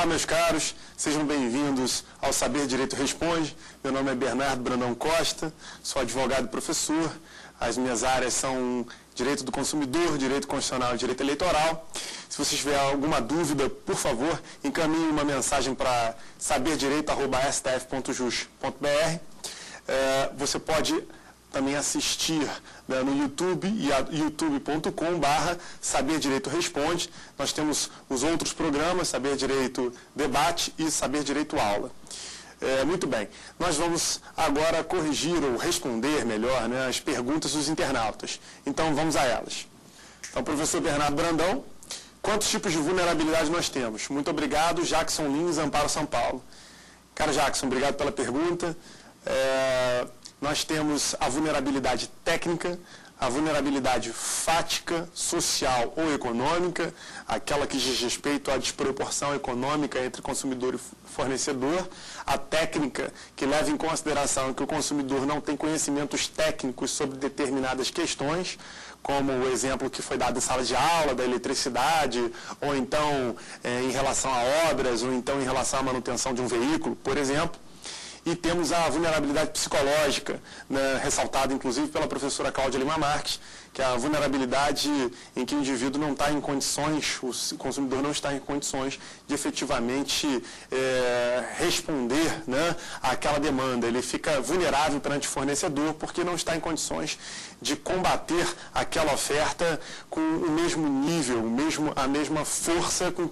Olá, meus caros, sejam bem-vindos ao Saber Direito Responde. Meu nome é Bernardo Brandão Costa, sou advogado e professor. As minhas áreas são Direito do Consumidor, Direito Constitucional e Direito Eleitoral. Se vocês tiverem alguma dúvida, por favor, encaminhe uma mensagem para saberdireito@stf.jus.br. Você pode também assistir no YouTube, youtube.com/Saber Direito Responde. Nós temos os outros programas, Saber Direito Debate e Saber Direito Aula. Muito bem, nós vamos agora corrigir ou responder melhor, né, as perguntas dos internautas. Então vamos a elas. Então, professor Bernardo Brandão, quantos tipos de vulnerabilidade nós temos? Muito obrigado, Jackson Lins, Amparo São Paulo. Cara Jackson, obrigado pela pergunta. Nós temos a vulnerabilidade técnica, a vulnerabilidade fática, social ou econômica, aquela que diz respeito à desproporção econômica entre consumidor e fornecedor, a técnica, que leva em consideração que o consumidor não tem conhecimentos técnicos sobre determinadas questões, como o exemplo que foi dado em sala de aula, da eletricidade, ou então em relação a obras, ou então em relação à manutenção de um veículo, por exemplo. E temos a vulnerabilidade psicológica, né, ressaltada inclusive pela professora Cláudia Lima Marques, que é a vulnerabilidade em que o indivíduo não está em condições, o consumidor não está em condições de efetivamente responder, né, àquela demanda. Ele fica vulnerável perante o fornecedor porque não está em condições de combater aquela oferta com o mesmo nível, a mesma força com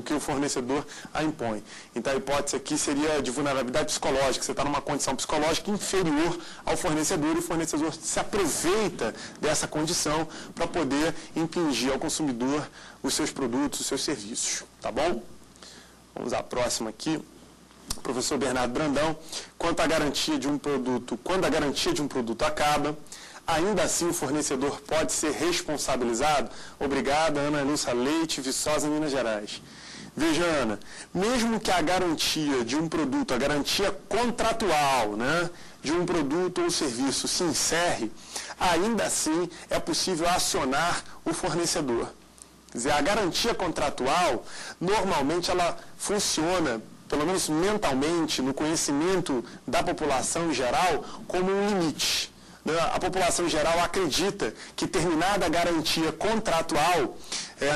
que o fornecedor a impõe. Então a hipótese aqui seria de vulnerabilidade psicológica. Você está numa condição psicológica inferior ao fornecedor e o fornecedor se aproveita dessa condição para poder impingir ao consumidor os seus produtos, os seus serviços. Tá bom? Vamos à próxima aqui. Professor Bernardo Brandão, quanto à garantia de um produto, quando a garantia de um produto acaba, ainda assim o fornecedor pode ser responsabilizado? Obrigada, Ana Lúcia Leite, Viçosa, Minas Gerais. Veja, Ana, mesmo que a garantia de um produto, a garantia contratual, né, de um produto ou serviço se encerre, ainda assim é possível acionar o fornecedor. Quer dizer, a garantia contratual, normalmente ela funciona, pelo menos mentalmente, no conhecimento da população em geral, como um limite. A população em geral acredita que, terminada a garantia contratual,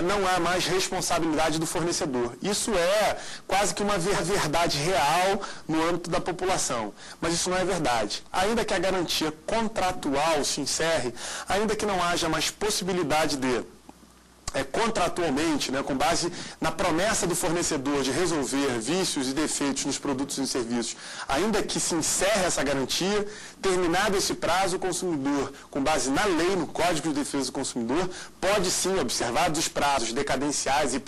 não há mais responsabilidade do fornecedor. Isso é quase que uma verdade real no âmbito da população. Mas isso não é verdade. Ainda que a garantia contratual se encerre, ainda que não haja mais possibilidade de contratualmente, né, com base na promessa do fornecedor de resolver vícios e defeitos nos produtos e serviços, ainda que se encerre essa garantia, terminado esse prazo, o consumidor, com base na lei, no Código de Defesa do Consumidor, pode sim, observados os prazos decadenciais e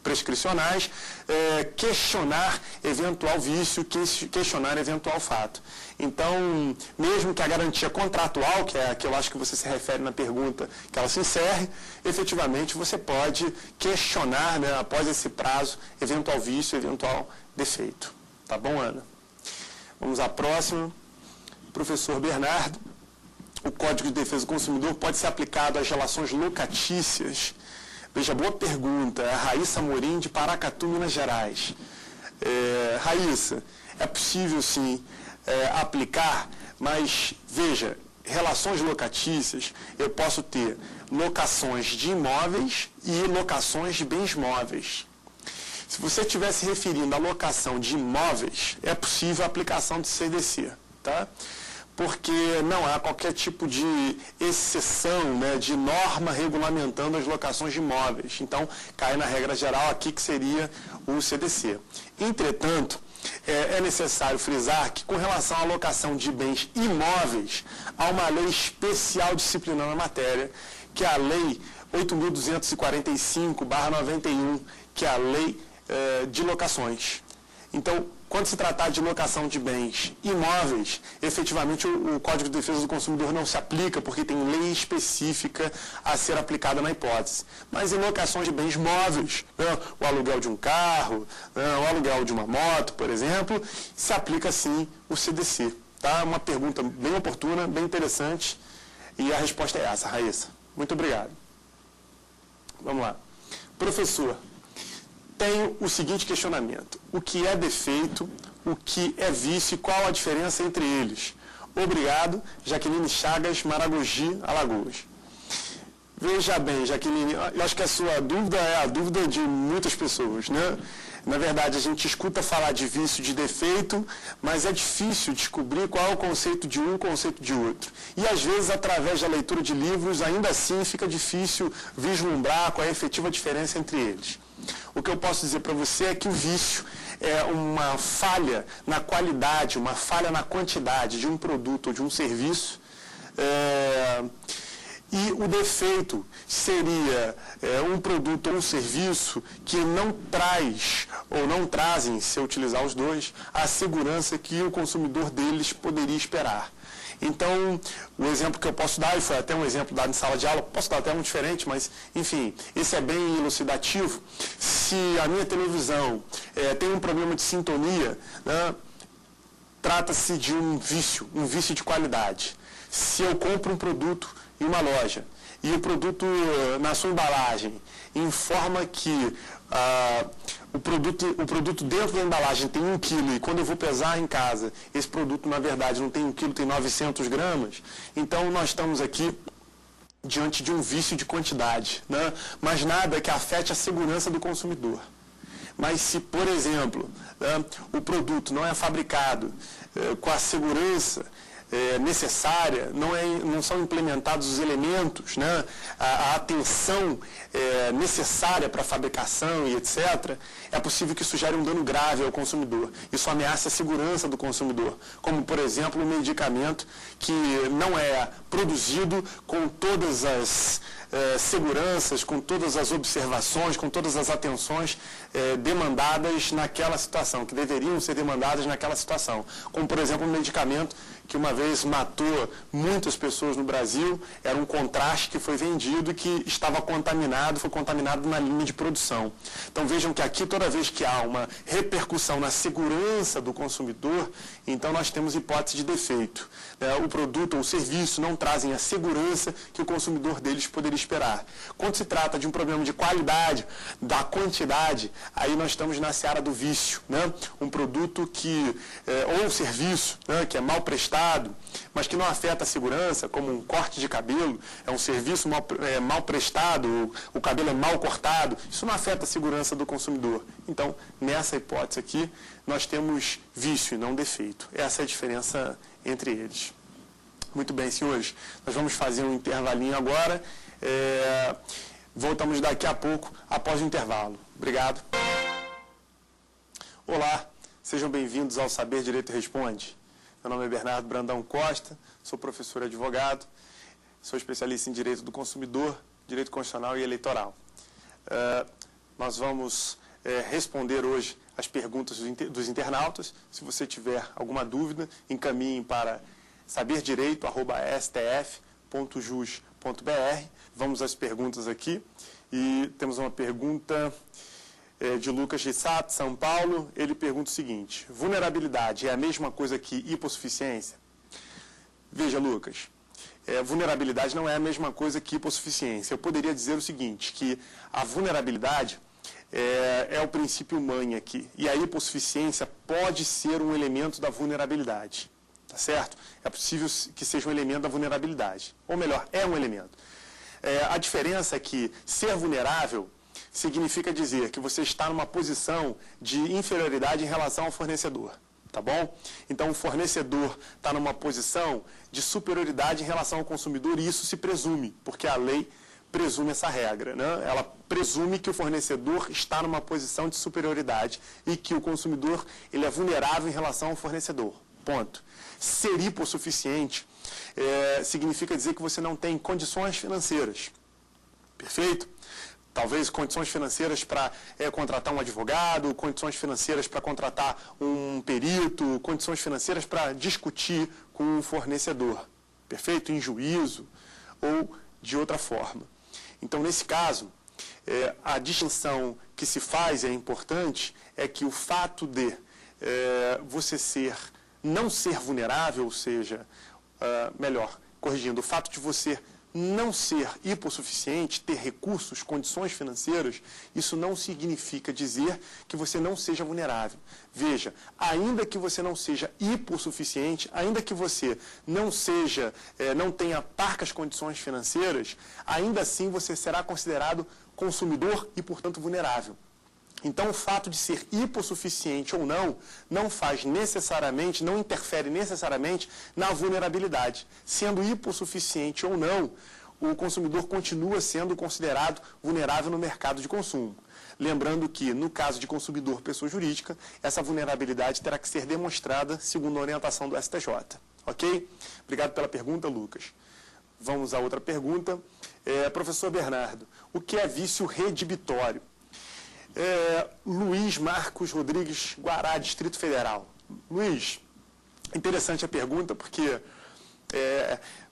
prescricionais, questionar eventual vício, questionar eventual fato. Então, mesmo que a garantia contratual, que é a que eu acho que você se refere na pergunta, que ela se encerre, efetivamente você pode questionar, né, após esse prazo, eventual vício, eventual defeito. Tá bom, Ana? Vamos à próxima. Professor Bernardo, o Código de Defesa do Consumidor pode ser aplicado às relações locatícias? Veja, boa pergunta. A Raíssa Morim, de Paracatu, Minas Gerais. Raíssa, é possível sim aplicar, mas veja, relações locatícias, eu posso ter locações de imóveis e locações de bens móveis. Se você estiver se referindo à locação de imóveis, é possível a aplicação do CDC, tá? Porque não há qualquer tipo de exceção, né, de norma regulamentando as locações de imóveis. Então, cai na regra geral aqui que seria o CDC. Entretanto, é necessário frisar que, com relação à locação de bens imóveis, há uma lei especial disciplinando a matéria, que é a Lei 8.245/91, que é a Lei de Locações. Então, quando se tratar de locação de bens imóveis, efetivamente o Código de Defesa do Consumidor não se aplica, porque tem lei específica a ser aplicada na hipótese. Mas em locações de bens móveis, né, o aluguel de um carro, né, o aluguel de uma moto, por exemplo, se aplica sim o CDC. Tá? Uma pergunta bem oportuna, bem interessante, e a resposta é essa, Raíssa. Muito obrigado. Vamos lá. Professor, tenho o seguinte questionamento: o que é defeito, o que é vício e qual a diferença entre eles? Obrigado, Jaqueline Chagas, Maragogi, Alagoas. Veja bem, Jaqueline, eu acho que a sua dúvida é a dúvida de muitas pessoas, né? Na verdade, a gente escuta falar de vício, de defeito, mas é difícil descobrir qual é o conceito de um e o conceito de outro. E, às vezes, através da leitura de livros, ainda assim fica difícil vislumbrar qual é a efetiva diferença entre eles. O que eu posso dizer para você é que o vício é uma falha na qualidade, uma falha na quantidade de um produto ou de um serviço. E o defeito seria um produto ou um serviço que não traz, ou não trazem, se eu utilizar os dois, a segurança que o consumidor deles poderia esperar. Então, o exemplo que eu posso dar, e foi até um exemplo dado em sala de aula, posso dar até um diferente, mas, enfim, esse é bem elucidativo. Se a minha televisão tem um problema de sintonia, né, trata-se de um vício de qualidade. Se eu compro um produto em uma loja e o produto na sua embalagem informa que o produto dentro da embalagem tem 1 quilo e quando eu vou pesar em casa, esse produto na verdade não tem 1 quilo, tem 900 gramas, então nós estamos aqui diante de um vício de quantidade, né? Mas nada que afete a segurança do consumidor. Mas se, por exemplo, o produto não é fabricado com a segurança necessária, não são implementados os elementos, né, a atenção necessária para a fabricação e etc., é possível que isso gere um dano grave ao consumidor. Isso ameaça a segurança do consumidor, como, por exemplo, um medicamento que não é produzido com todas as seguranças, com todas as observações, com todas as atenções demandadas naquela situação, que deveriam ser demandadas naquela situação. Como, por exemplo, um medicamento que uma vez matou muitas pessoas no Brasil, era um contraste que foi vendido e que estava contaminado, foi contaminado na linha de produção. Então vejam que aqui, toda vez que há uma repercussão na segurança do consumidor, então nós temos hipótese de defeito. O produto ou o serviço não trazem a segurança que o consumidor deles poderia esperar. Quando se trata de um problema de qualidade, da quantidade, aí nós estamos na seara do vício, né? Um produto que, ou um serviço, né, que é mal prestado, mas que não afeta a segurança, como um corte de cabelo, é um serviço mal prestado, o cabelo é mal cortado, isso não afeta a segurança do consumidor. Então, nessa hipótese aqui, nós temos vício e não defeito. Essa é a diferença entre eles. Muito bem, senhores, nós vamos fazer um intervalinho agora. Voltamos daqui a pouco, após o intervalo. Obrigado. Olá, sejam bem-vindos ao Saber Direito Responde. Meu nome é Bernardo Brandão Costa, sou professor e advogado, sou especialista em Direito do Consumidor, Direito Constitucional e Eleitoral. Nós vamos responder hoje as perguntas dos internautas. Se você tiver alguma dúvida, encaminhe para saberdireito@stf.jus.br. Vamos às perguntas aqui. E temos uma pergunta de Lucas Rissato, São Paulo. Ele pergunta o seguinte: vulnerabilidade é a mesma coisa que hipossuficiência? Veja, Lucas, vulnerabilidade não é a mesma coisa que hipossuficiência. Eu poderia dizer o seguinte, que a vulnerabilidade é o princípio mãe aqui, e a hipossuficiência pode ser um elemento da vulnerabilidade, tá certo? É possível que seja um elemento da vulnerabilidade, ou melhor, é um elemento. A diferença é que ser vulnerável significa dizer que você está numa posição de inferioridade em relação ao fornecedor, tá bom? Então, o fornecedor está numa posição de superioridade em relação ao consumidor e isso se presume, porque a lei presume essa regra, né? Ela presume que o fornecedor está numa posição de superioridade e que o consumidor ele é vulnerável em relação ao fornecedor, ponto. Ser hipossuficiente significa dizer que você não tem condições financeiras, perfeito? Talvez condições financeiras para contratar um advogado, condições financeiras para contratar um perito, condições financeiras para discutir com um fornecedor, perfeito? Em juízo ou de outra forma. Então, nesse caso, a distinção que se faz, é importante, é que o fato de você não ser vulnerável, ou seja, melhor, corrigindo, o fato de você não ser hipossuficiente, ter recursos, condições financeiras, isso não significa dizer que você não seja vulnerável. Veja, ainda que você não seja hipossuficiente, ainda que você não tenha parcas condições financeiras, ainda assim você será considerado consumidor e, portanto, vulnerável. Então, o fato de ser hipossuficiente ou não interfere necessariamente na vulnerabilidade. Sendo hipossuficiente ou não, o consumidor continua sendo considerado vulnerável no mercado de consumo. Lembrando que, no caso de consumidor pessoa jurídica, essa vulnerabilidade terá que ser demonstrada segundo a orientação do STJ. Ok? Obrigado pela pergunta, Lucas. Vamos à outra pergunta. Professor Bernardo, o que é vício redibitório? Luiz Marcos Rodrigues Guará, Distrito Federal. Luiz, interessante a pergunta, porque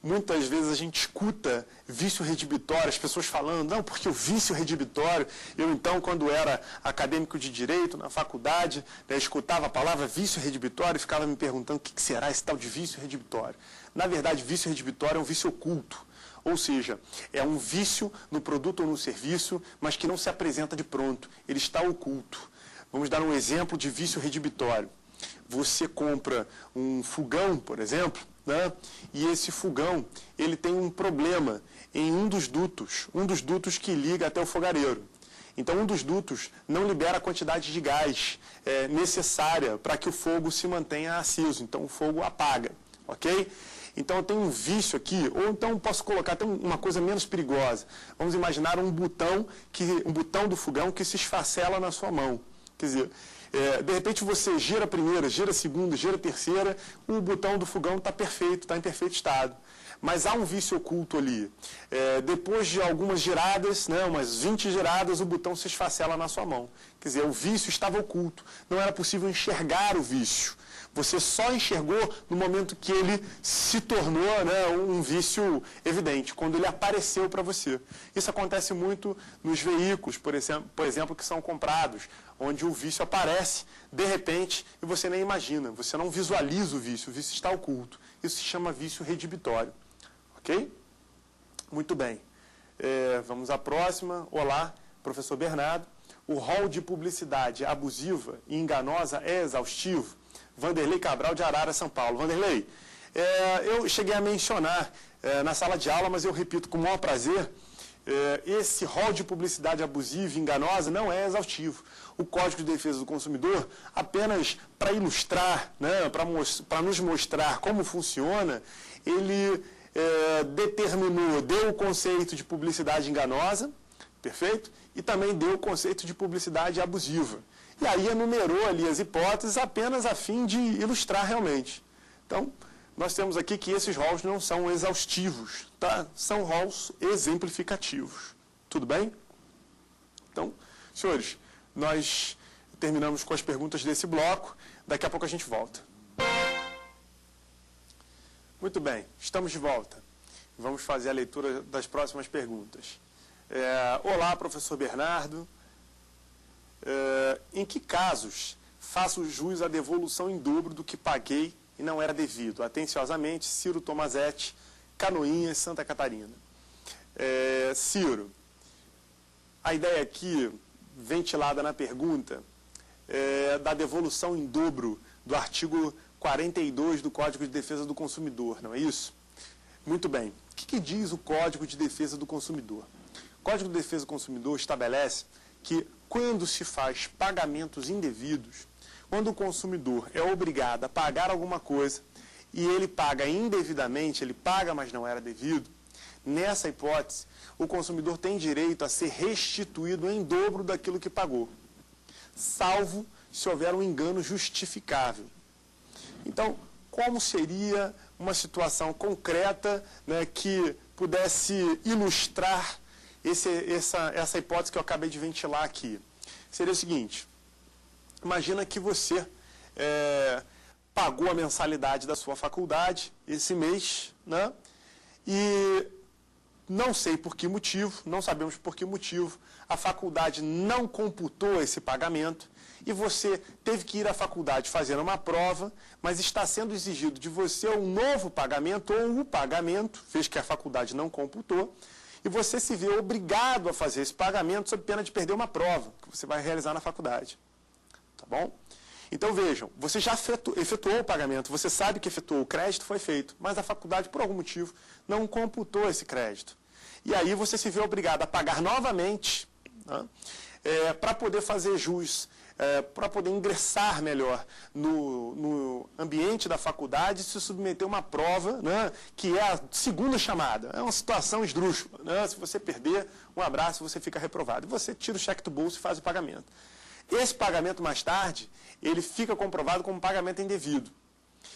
muitas vezes a gente escuta vício redibitório, as pessoas falando, não, porque o vício redibitório, eu então, quando era acadêmico de Direito, na faculdade, escutava a palavra vício redibitório e ficava me perguntando o que será esse tal de vício redibitório. Na verdade, vício redibitório é um vício oculto. Ou seja, é um vício no produto ou no serviço, mas que não se apresenta de pronto, ele está oculto. Vamos dar um exemplo de vício redibitório. Você compra um fogão, por exemplo, né? E esse fogão, ele tem um problema em um dos dutos que liga até o fogareiro. Então, um dos dutos não libera a quantidade de gás necessária para que o fogo se mantenha aceso, então o fogo apaga, ok? Então, eu tenho um vício aqui, ou então posso colocar até uma coisa menos perigosa. Vamos imaginar um botão do fogão que se esfacela na sua mão. Quer dizer, de repente você gira a primeira, gira a segunda, gira a terceira, o botão do fogão está perfeito, está em perfeito estado. Mas há um vício oculto ali. Depois de algumas giradas, umas 20 giradas, o botão se esfacela na sua mão. Quer dizer, o vício estava oculto. Não era possível enxergar o vício. Você só enxergou no momento que ele se tornou um vício evidente, quando ele apareceu para você. Isso acontece muito nos veículos, por exemplo, que são comprados, onde o vício aparece de repente e você nem imagina, você não visualiza o vício está oculto. Isso se chama vício redibitório. Ok? Muito bem. Vamos à próxima. Olá, professor Bernardo. O rol de publicidade abusiva e enganosa é exaustivo? Vanderlei Cabral, de Arara, São Paulo. Vanderlei, eu cheguei a mencionar na sala de aula, mas eu repito com o maior prazer, esse rol de publicidade abusiva e enganosa não é exaustivo. O Código de Defesa do Consumidor, apenas para ilustrar, para nos mostrar como funciona, ele deu o conceito de publicidade enganosa, perfeito? E também deu o conceito de publicidade abusiva. E aí enumerou ali as hipóteses apenas a fim de ilustrar realmente. Então, nós temos aqui que esses rolos não são exaustivos, tá? São rolos exemplificativos. Tudo bem? Então, senhores, nós terminamos com as perguntas desse bloco. Daqui a pouco a gente volta. Muito bem, estamos de volta. Vamos fazer a leitura das próximas perguntas. Olá, professor Bernardo. Em que casos faço jus à devolução em dobro do que paguei e não era devido? Atenciosamente, Ciro Tomazetti, Canoinhas, Santa Catarina. Ciro, a ideia aqui, ventilada na pergunta, da devolução em dobro do artigo 42 do Código de Defesa do Consumidor, não é isso? Muito bem. O que diz o Código de Defesa do Consumidor? O Código de Defesa do Consumidor estabelece que quando se faz pagamentos indevidos, quando o consumidor é obrigado a pagar alguma coisa e ele paga indevidamente, ele paga, mas não era devido, nessa hipótese, o consumidor tem direito a ser restituído em dobro daquilo que pagou, salvo se houver um engano justificável. Então, como seria uma situação concreta, que pudesse ilustrar essa hipótese que eu acabei de ventilar aqui? Seria o seguinte: imagina que você pagou a mensalidade da sua faculdade esse mês, e não sei por que motivo, não sabemos por que motivo, a faculdade não computou esse pagamento e você teve que ir à faculdade fazer uma prova, mas está sendo exigido de você um novo pagamento ou o pagamento, fez que a faculdade não computou, e você se vê obrigado a fazer esse pagamento sob pena de perder uma prova que você vai realizar na faculdade. Tá bom? Então vejam, você já efetuou o pagamento, você sabe que efetuou, o crédito foi feito, mas a faculdade, por algum motivo, não computou esse crédito. E aí você se vê obrigado a pagar novamente, né, para poder fazer jus, para poder ingressar melhor no ambiente da faculdade e se submeter a uma prova, né, que é a segunda chamada. É uma situação esdrúxula. Né? Se você perder, um abraço, você fica reprovado. E você tira o cheque do bolso e faz o pagamento. Esse pagamento, mais tarde, ele fica comprovado como pagamento indevido.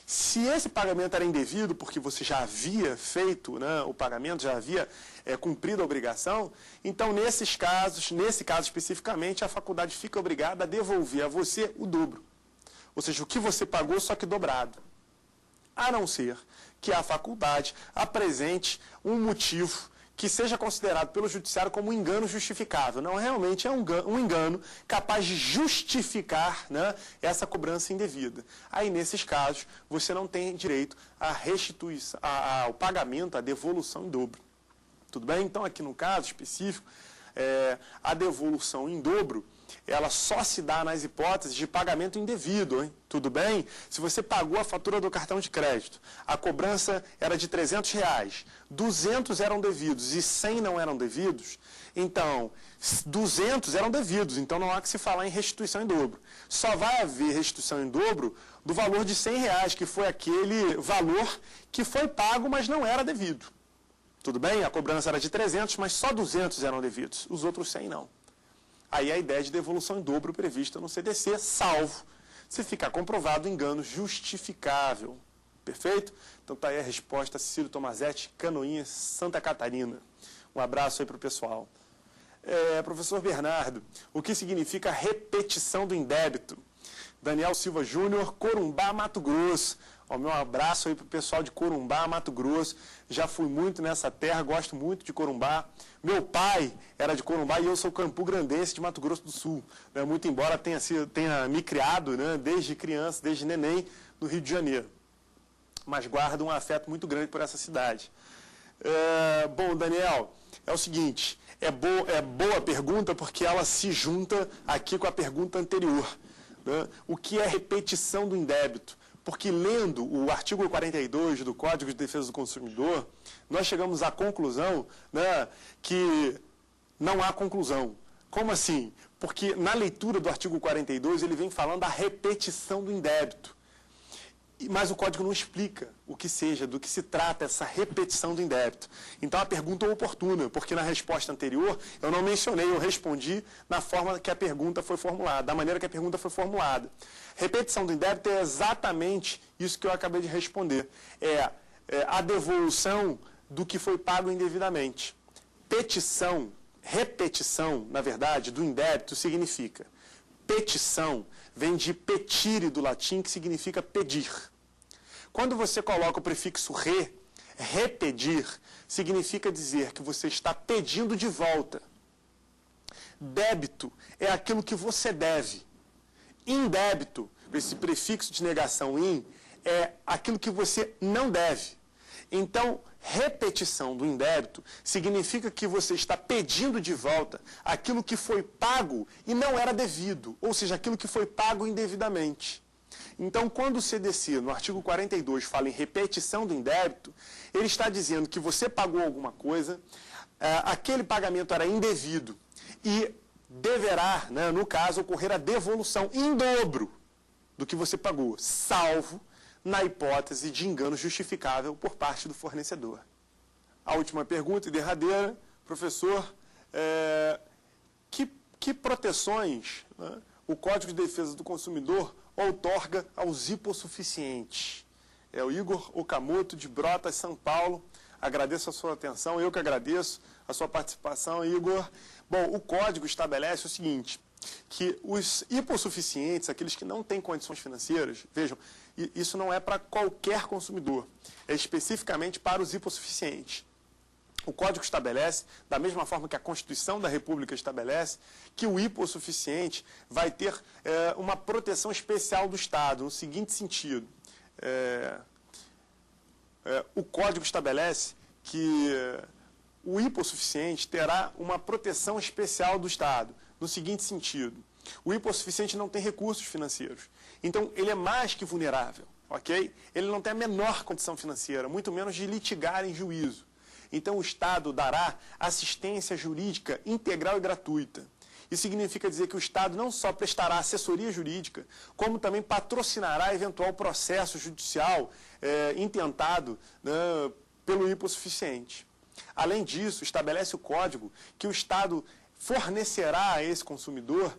Se esse pagamento era indevido, porque você já havia feito, né, o pagamento, já havia cumprido a obrigação, então, nesse caso especificamente, a faculdade fica obrigada a devolver a você o dobro. Ou seja, o que você pagou, só que dobrado. A não ser que a faculdade apresente um motivo que seja considerado pelo judiciário como um engano justificável. Não, realmente é um engano capaz de justificar, né, essa cobrança indevida. Aí, nesses casos, você não tem direito à restituição, ao pagamento, à devolução em dobro. Tudo bem? Então, aqui no caso específico, a devolução em dobro, ela só se dá nas hipóteses de pagamento indevido, hein? Tudo bem? Se você pagou a fatura do cartão de crédito, a cobrança era de R$300, 200 eram devidos e 100 não eram devidos, então, 200 eram devidos, então não há que se falar em restituição em dobro. Só vai haver restituição em dobro do valor de R$100, que foi aquele valor que foi pago, mas não era devido. Tudo bem? A cobrança era de 300, mas só 200 eram devidos, os outros 100 não. Aí a ideia de devolução em dobro prevista no CDC, salvo se ficar comprovado engano justificável. Perfeito? Então tá aí a resposta, Ciro Tomazetti, Canoinhas, Santa Catarina. Um abraço aí para o pessoal. Professor Bernardo, o que significa repetição do indébito? Daniel Silva Júnior, Corumbá, Mato Grosso. Meu abraço aí para o pessoal de Corumbá, Mato Grosso. Já fui muito nessa terra, gosto muito de Corumbá. Meu pai era de Corumbá e eu sou campograndense de Mato Grosso do Sul. Né? Muito embora tenha me criado, né, desde criança, desde neném, no Rio de Janeiro. Mas guardo um afeto muito grande por essa cidade. Bom, Daniel, é o seguinte, é boa a pergunta porque ela se junta aqui com a pergunta anterior. Né? O que é repetição do indébito? Porque lendo o artigo 42 do Código de Defesa do Consumidor, nós chegamos à conclusão, né, que não há conclusão. Como assim? Porque na leitura do artigo 42 ele vem falando da repetição do indébito. Mas o Código não explica o que seja, do que se trata essa repetição do indébito. Então a pergunta é oportuna, porque na resposta anterior eu não mencionei, eu respondi na forma que a pergunta foi formulada, da maneira que a pergunta foi formulada. Repetição do indébito é exatamente isso que eu acabei de responder. É a devolução do que foi pago indevidamente. Repetição, na verdade, do indébito significa petição, vem de petire do latim, que significa pedir. Quando você coloca o prefixo repedir, significa dizer que você está pedindo de volta. Débito é aquilo que você deve. Indébito, esse prefixo de negação in, é aquilo que você não deve. Então, repetição do indébito significa que você está pedindo de volta aquilo que foi pago e não era devido, ou seja, aquilo que foi pago indevidamente. Então, quando o CDC, no artigo 42, fala em repetição do indébito, ele está dizendo que você pagou alguma coisa, aquele pagamento era indevido e deverá, né, no caso, ocorrer a devolução em dobro do que você pagou, salvo na hipótese de engano justificável por parte do fornecedor. A última pergunta e derradeira, professor, que proteções, né, o Código de Defesa do Consumidor outorga aos hipossuficientes? É o Igor Okamoto, de Brotas, São Paulo. Agradeço a sua atenção, eu que agradeço a sua participação, Igor. Bom, o Código estabelece o seguinte, que os hipossuficientes, aqueles que não têm condições financeiras, vejam, isso não é para qualquer consumidor, é especificamente para os hipossuficientes. O Código estabelece, da mesma forma que a Constituição da República estabelece, que o hipossuficiente vai ter uma proteção especial do Estado, no seguinte sentido. O Código estabelece que o hipossuficiente terá uma proteção especial do Estado, no seguinte sentido. O hipossuficiente não tem recursos financeiros, então ele é mais que vulnerável, ok? Ele não tem a menor condição financeira, muito menos de litigar em juízo. Então, o Estado dará assistência jurídica integral e gratuita. Isso significa dizer que o Estado não só prestará assessoria jurídica, como também patrocinará eventual processo judicial intentado, né, pelo hipossuficiente. Além disso, estabelece o Código que o Estado fornecerá a esse consumidor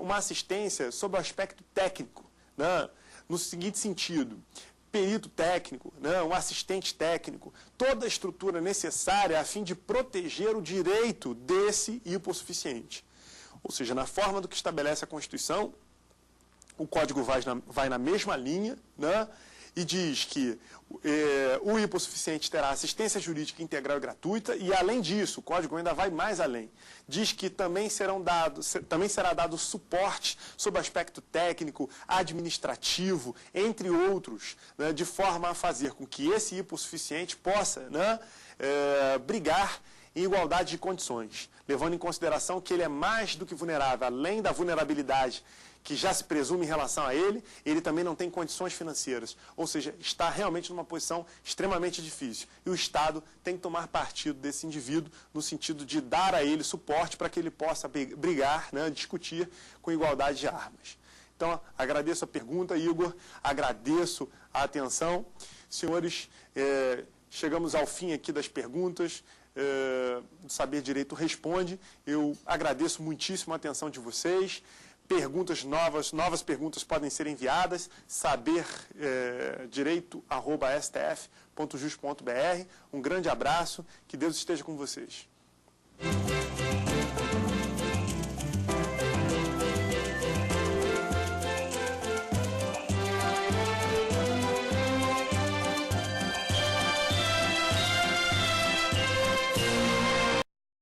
uma assistência sob o aspecto técnico, né, no seguinte sentido: perito técnico, né, um assistente técnico, toda a estrutura necessária a fim de proteger o direito desse hipossuficiente. Ou seja, na forma do que estabelece a Constituição, o Código vai na mesma linha, né, e diz que o hipossuficiente terá assistência jurídica integral e gratuita, e além disso, o Código ainda vai mais além. Diz que também será dado suporte sob aspecto técnico, administrativo, entre outros, né, de forma a fazer com que esse hipossuficiente possa, né, brigar em igualdade de condições, levando em consideração que ele é mais do que vulnerável, além da vulnerabilidade que já se presume em relação a ele, ele também não tem condições financeiras, ou seja, está realmente numa posição extremamente difícil. E o Estado tem que tomar partido desse indivíduo no sentido de dar a ele suporte para que ele possa brigar, né, discutir com igualdade de armas. Então, agradeço a pergunta, Igor, agradeço a atenção. Senhores, chegamos ao fim aqui das perguntas. Do Saber Direito Responde. Eu agradeço muitíssimo a atenção de vocês. Perguntas novas perguntas podem ser enviadas, saberdireito@stf.jus.br. Um grande abraço, que Deus esteja com vocês.